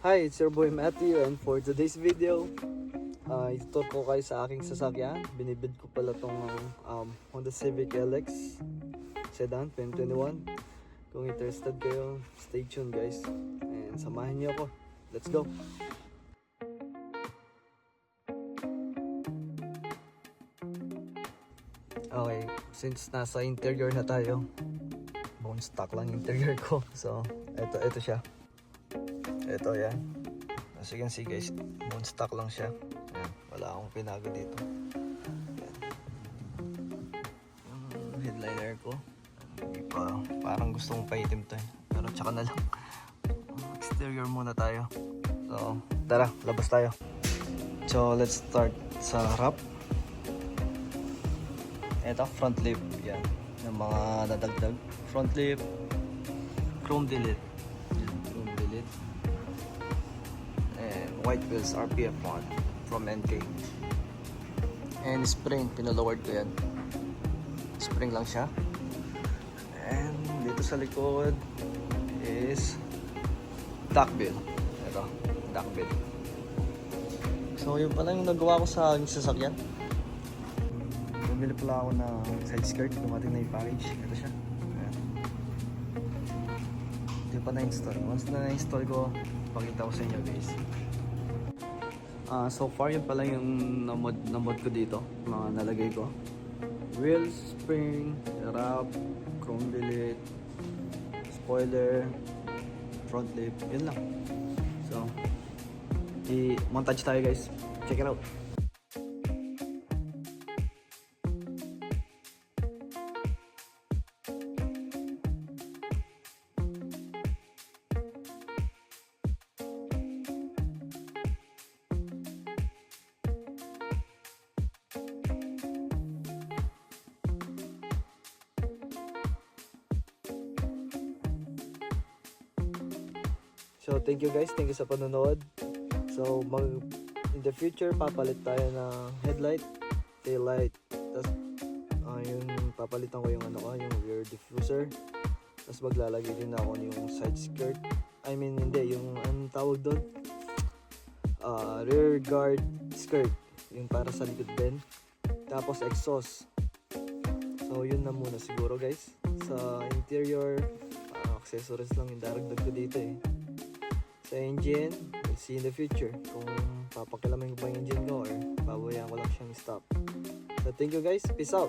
Hi, it's your boy Matthew, and for today's video, itutur ko kayo sa aking sasakyan. Binibid ko pala tong Honda Civic LX Sedan 2021. Kung interested kayo, stay tuned guys. And samahan niyo ako. Let's go! Okay, since nasa interior na tayo, bone stock lang interior ko. So, ito siya. Ito yan. As you can see guys, bone stock lang siya. Ayan, wala akong pinago dito. Ayan. Yung headliner ko, hindi pa, parang gusto kong paitim to eh. Pero tsaka na lang. Exterior muna tayo. So, tara, labas tayo. So, let's start sa harap. Ito, front lip. Yan. Yung mga nadagdag. Front lip. Chrome delete. Yan, chrome delete. And white wheels RPF1 from NK. And spring. Pinalowered ko yan. Spring lang siya. And dito sa likod is duckbill. Ito, duckbill. So yun pala yung nagawa ko sa aking sasakyan. Bumili pala ako ng side skirt. Dumating na yung package. Ito siya. Ayan. Hindi pa na-install. Once na na-install ko, pakita ko sa inyo guys. So far yun pala yung na-mod ko dito. Mga nalagay ko. Wheels, spring, wrap, chrome delete, spoiler, front lip. Yun lang. So, i-montage tayo guys. Check it out. So thank you guys, thank you sa panonood. So in the future papalit tayo ng headlight, tail light, tapos yung papalitan ko yung yung rear diffuser. Tapos maglalagay din ako yung side skirt. I mean hindi, yung anong tawag doon? Rear guard skirt, yung para sa likod din. Tapos exhaust. So yun na muna siguro guys. Sa interior, accessories lang yung daragdag ko dito eh. Sa engine, we'll see in the future kung papakilamin ko pa yung engine ko or babayan ko lang siyang stop. So thank you guys, peace out!